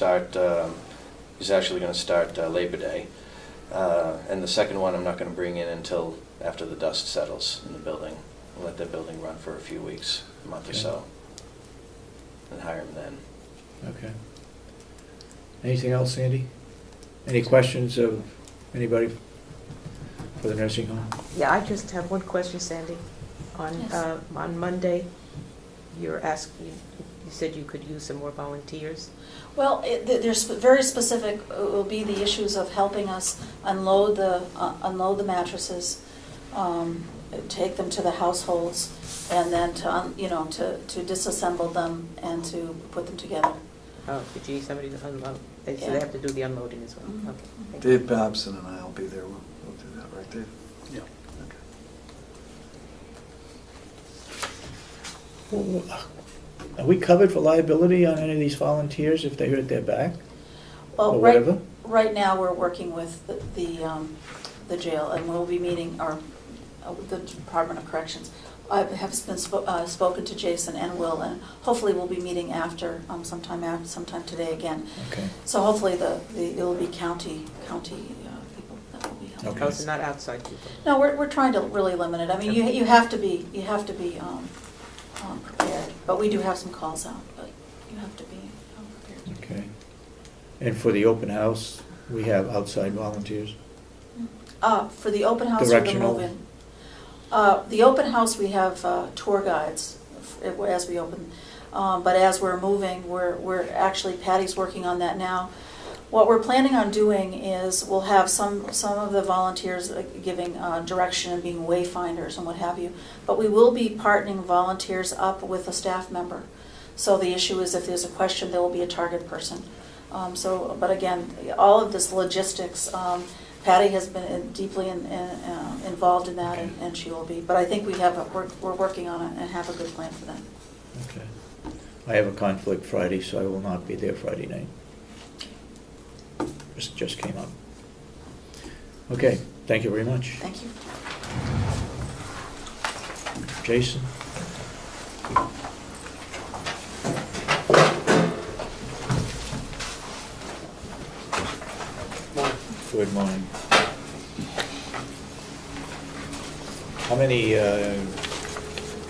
start, is actually going to start Labor Day. And the second one I'm not going to bring in until after the dust settles in the building. I'll let that building run for a few weeks, a month or so, and hire him then. Okay. Anything else, Sandy? Any questions of anybody for the nursing home? Yeah, I just have one question, Sandy. On Monday, you said you could use some more volunteers. Well, there's very specific. It will be the issues of helping us unload the mattresses, take them to the households, and then to disassemble them and to put them together. Oh, somebody to unload. So Yeah. they have to do the unloading as well. Mhm. Okay. Thank you. Dave Babson and I will be there. We'll do that, right, Dave? Yeah. Okay. Well, are we covered for liability on any of these volunteers if they hurt their back? Well, Or whatever? right now we're working with the jail, and we'll be meeting the Department of Corrections. I have been spoken to Jason and Will, and hopefully we'll be meeting after sometime today again. Okay. So hopefully it'll be county people that will be helping. Okay. Oh, so not outside people. No, we're trying to really limit it. I mean, you have to be prepared, but we do have some calls out, but you have to be prepared. Okay. And for the open house, we have outside volunteers? For the open house or the Directional. move-in? The open house, we have tour guides as we open, but as we're moving, we're actually, Patty's working on that now. What we're planning on doing is we'll have some of the volunteers giving direction and being wayfinders and what have you, but we will be partnering volunteers up with a staff member. So the issue is if there's a question, there will be a target person. But again, all of this logistics, Patty has been deeply involved in that, and she will be. But I think we're working on it and have a good plan for that. Okay. I have a conflict Friday, so I will not be there Friday night. This just came up. Okay, thank you very much. Thank you. Jason? Good morning. How many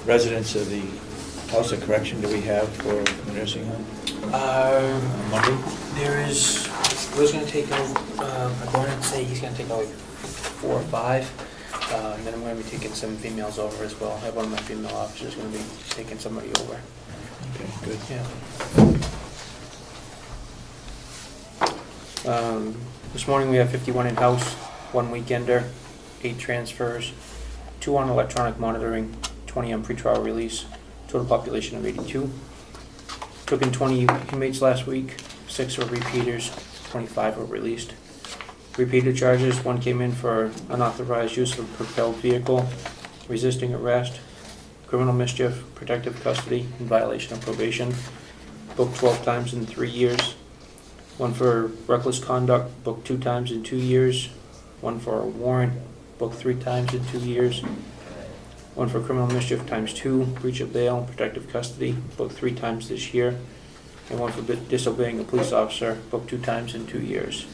residents of the House of Correction do we have for the nursing home on Monday? There is, Will's going to take over, I'm going to say he's going to take like 4 or 5, and then I'm going to be taking some females over as well. I have one of my female officers going to be taking somebody over. Okay, good. Yeah. This morning we have 51 in-house, 1 weekender, 8 transfers, 2 on electronic monitoring, 20 on pretrial release, total population of 82. Took in 20 inmates last week, 6 were repeaters, 25 were released. Repeater charges, 1 came in for unauthorized use of a propelled vehicle, resisting arrest, criminal mischief, protective custody, in violation of probation, booked 12 times in 3 years. 1 for reckless conduct, booked 2 times in 2 years. 1 for a warrant, booked 3 times in 2 years. 1 for criminal mischief times 2, breach of bail, protective custody, booked 3 times this year. And 1 for disobeying a police officer, booked 2 times in 2 years.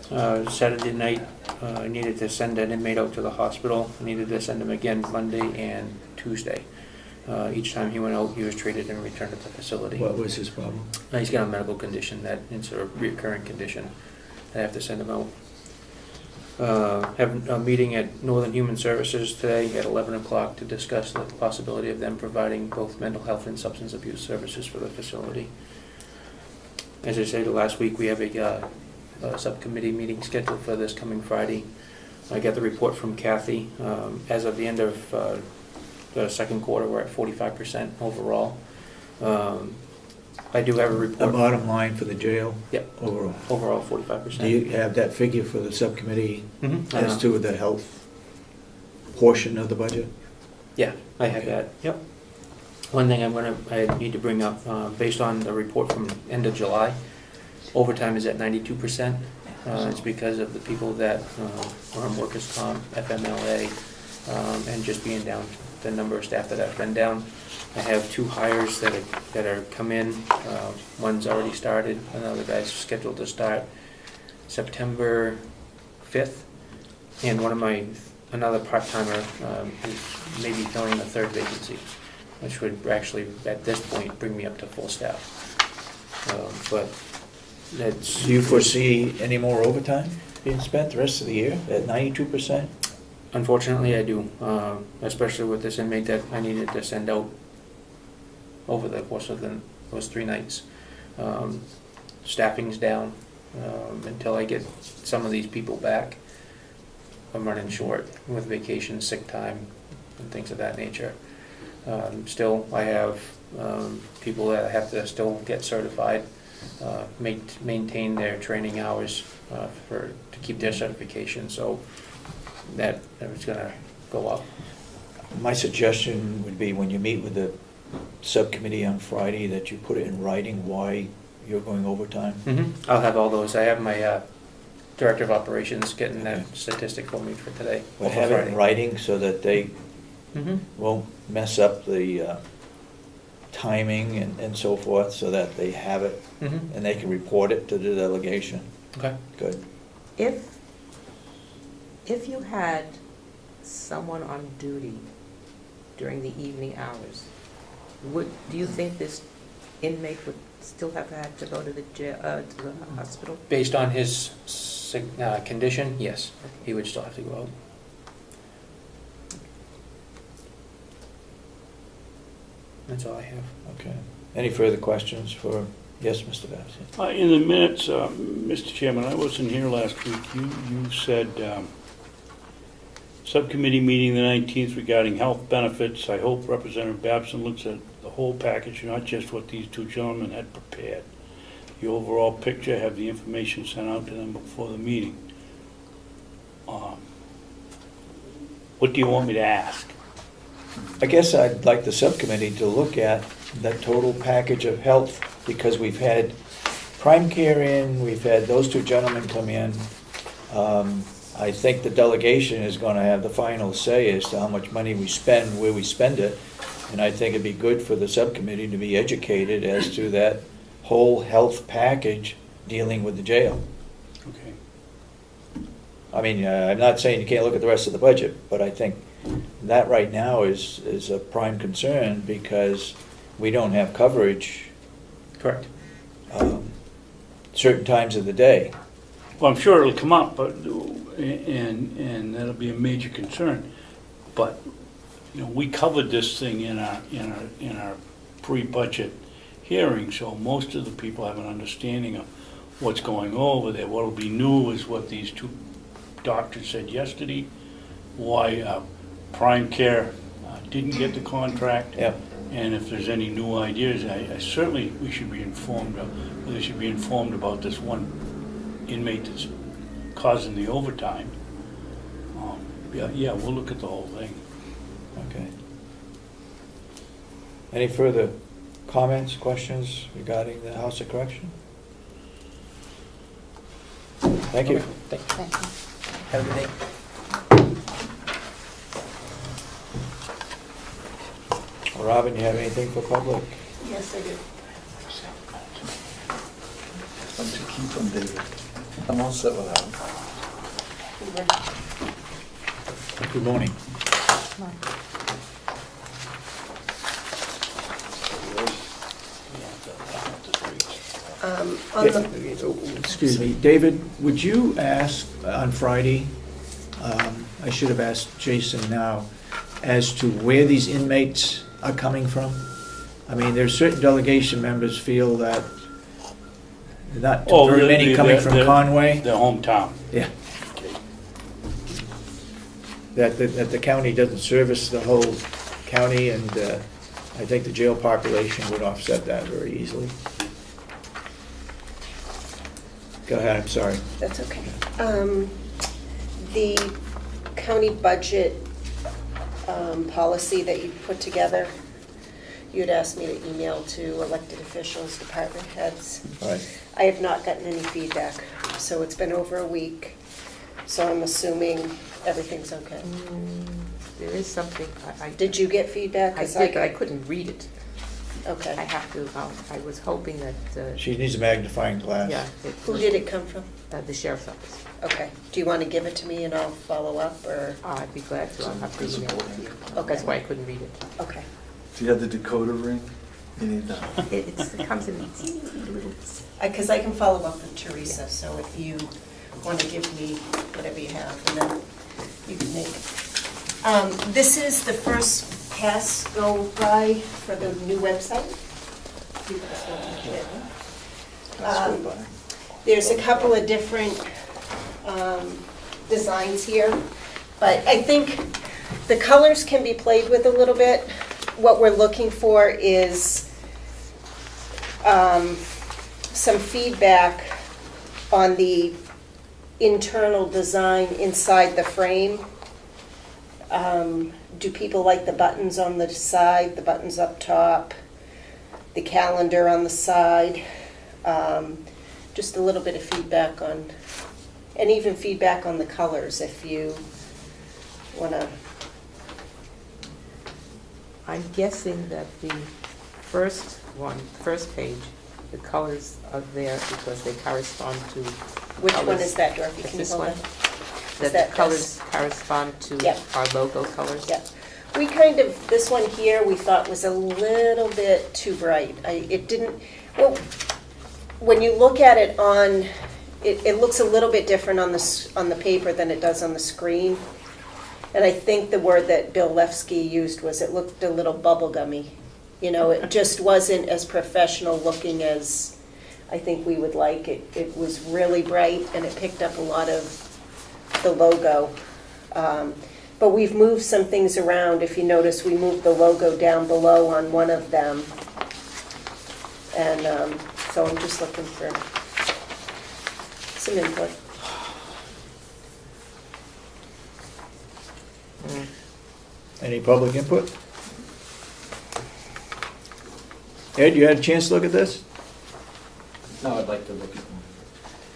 Saturday night, I needed to send an inmate out to the hospital. I needed to send him again Monday and Tuesday. Each time he went out, he was treated and returned to the facility. What was his problem? He's got a medical condition that it's a recurring condition. I have to send him out. Have a meeting at Northern Human Services today at 11 o'clock to discuss the possibility of them providing both mental health and substance abuse services for the facility. As I said last week, we have a subcommittee meeting scheduled for this coming Friday. I got the report from Kathy. As of the end of the second quarter, we're at 45% overall. I do have a The report. bottom line for the jail? Yep. Overall? Overall, 45%. Do you have that figure for the subcommittee Mhm. as to the health portion of the budget? Yeah, I have Okay. that. Yep. One thing I need to bring up, based on the report from end of July, overtime is at 92%. It's because of the people that are on workers' comp, FMLA, and just being down, the number of staff that I've been down. I have 2 hires that are come in. One's already started, another guy's scheduled to start September 5th, and another part-timer is maybe filling the 3rd vacancy, which would actually, at this point, bring me up to full staff. But that's... Do you foresee any more overtime being spent the rest of the year at 92%? Unfortunately, I do, especially with this inmate that I needed to send out over the course of those 3 nights. Staffing's down. Until I get some of these people back, I'm running short with vacation, sick time, and things of that nature. Still, I have people that have to still get certified, maintain their training hours to keep their certification, so that is going to go up. My suggestion would be when you meet with the subcommittee on Friday that you put it in writing why you're going overtime. I'll have all those. I have my Director of Operations getting that statistic for me for today. But have it in writing so that they won't mess up the timing and so forth, so that they have it and they can report it to the delegation. Okay. Good. If you had someone on duty during the evening hours, do you think this inmate would still have had to go to the jail, to the hospital? Based on his condition, yes, he would still have to go out. That's all I have. Okay. Any further questions for, yes, Mr. Bassett? In the minutes, Mr. Chairman, I wasn't here last week. You said subcommittee meeting the 19th regarding health benefits. I hope Representative Babson looks at the whole package, not just what these 2 gentlemen had prepared. The overall picture, have the information sent out to them before the meeting. What do you want me to ask? I guess I'd like the subcommittee to look at that total package of health, because we've had Prime Care in, we've had those 2 gentlemen come in. I think the delegation is going to have the final say as to how much money we spend, where we spend it, and I think it'd be good for the subcommittee to be educated as to that whole health package dealing with the jail. Okay. I mean, I'm not saying you can't look at the rest of the budget, but I think that right now is a prime concern because we don't have coverage Correct. certain times of the day. Well, I'm sure it'll come up, but and that'll be a major concern. But we covered this thing in our pre-budget hearing, so most of the people have an understanding of what's going over there. What'll be new is what these 2 doctors said yesterday. Why Prime Care didn't get the contract. Yeah. And if there's any new ideas, I certainly we should be informed. They should be informed about this one inmate that's causing the overtime. Yeah, we'll look at the whole thing. Okay. Any further comments, questions regarding the House of Correction? Thank you. Okay. Thank you. Have a good day. Robin, you have anything for public? Yes, I do. Once you keep them, David. I'm all set with that. Good morning. Excuse me, David, would you ask on Friday, I should have asked Jason now, as to where these inmates are coming from? I mean, there's certain delegation members feel that not very many coming from Conway. Their hometown. Yeah. That the county doesn't service the whole county, and I think the jail population would offset that very easily. Go ahead, I'm sorry. That's okay. The county budget policy that you put together, you had asked me to email to elected officials, department heads. Right. I have not gotten any feedback, so it's been over a week, so I'm assuming everything's okay. there is something, Did you get feedback? I 'Cause did, but I couldn't read it. Okay. I have to, I was hoping that, She needs a magnifying glass. yeah. Who did it come from? The sheriff's office. Okay. Do you want to give it to me and I'll follow up, or? I'd be glad to, I'll have to email it to you. Okay. That's why I couldn't read it. Okay. Do you have the decoder ring? You need that. It comes in teeny little, Because I can follow up with Teresa, so if you want to give me whatever you have, and then you can make. This is the first pass go by for the new website. You guys want to get it? Let's go by. There's a couple of different designs here, but I think the colors can be played with a little bit. What we're looking for is some feedback on the internal design inside the frame. Do people like the buttons on the side, the buttons up top, the calendar on the side? Just a little bit of feedback on, and even feedback on the colors if you want to. I'm guessing that the first page, the colors are there because they correspond to. Which one colors. is that, Dorothy? It's Can you this hold one. on? That that the colors correspond to Yeah. our logo colors. Yeah. We kind of, this one here, we thought was a little bit too bright. It didn't, well, when you look at it on, it looks a little bit different on the paper than it does on the screen. And I think the word that Bill Lefsky used was it looked a little bubblegummy. You know, it just wasn't as professional looking as I think we would like. It was really bright and it picked up a lot of the logo. But we've moved some things around. If you notice, we moved the logo down below on one of them. And so I'm just looking for some input. Any public input? Ed, you had a chance to look at this? No, I'd like to look at them.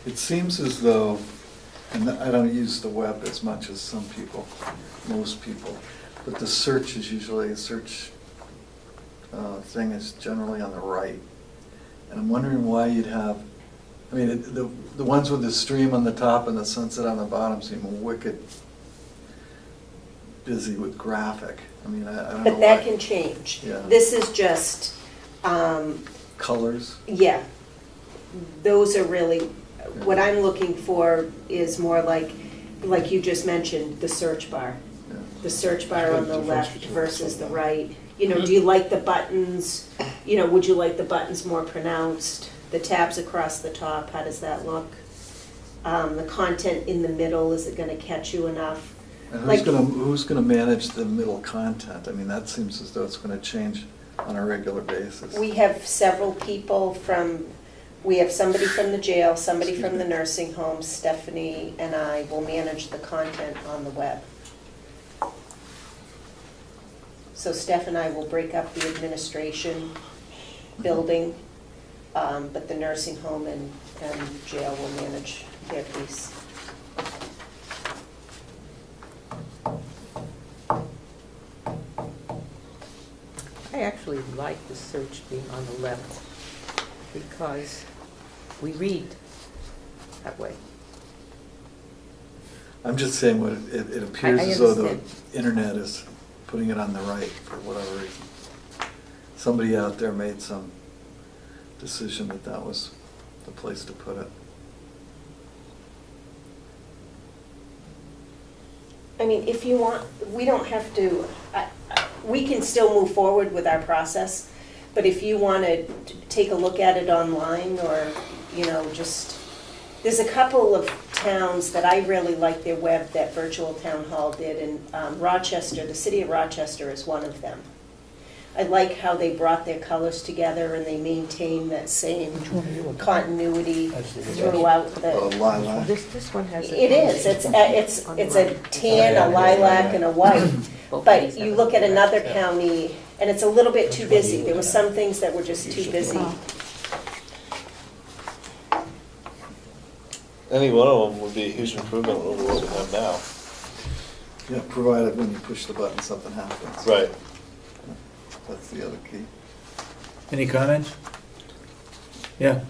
It seems as though, and I don't use the web as much as some people, most people, but the search is usually, a search thing is generally on the right. And I'm wondering why you'd have, I mean, the ones with the stream on the top and the sunset on the bottom seem wicked busy with graphic. I mean, I don't know But that why. can change. Yeah. This is just, Colors? yeah, those are really, what I'm looking for is more like you just mentioned, the search bar. Yeah. The search bar on the Difference left between versus the something. right. You know, do you like the buttons, you know, would you like the buttons more pronounced? The tabs across the top, how does that look? The content in the middle, is it gonna catch you enough? And Like- who's gonna manage the middle content? I mean, that seems as though it's gonna change on a regular basis. We have several people we have somebody from the jail, somebody from the nursing home, Stephanie and I will manage the content on the web. So Steph and I will break up the administration building, but the nursing home and jail will manage their piece. I actually like the search being on the left because we read that way. I'm just saying, what it appears I as though the understand. internet is putting it on the right for whatever reason. Somebody out there made some decision that that was the place to put it. I mean, if you want, we don't have to, we can still move forward with our process, but if you want to take a look at it online or, you know, just, there's a couple of towns that I really like their web that Virtual Town Hall did, and Rochester, the city of Rochester is one of them. I like how they brought their colors together and they maintain that same continuity throughout the. Lilac. This one has. It is, it's a tan, a lilac, and a white. But you look at another county, and it's a little bit too busy. There were some things that were just too busy. Any one of them would be a huge improvement over what we have now. Yeah, provided when you push the button, something happens. Right. That's the other key. Any comments? Yeah.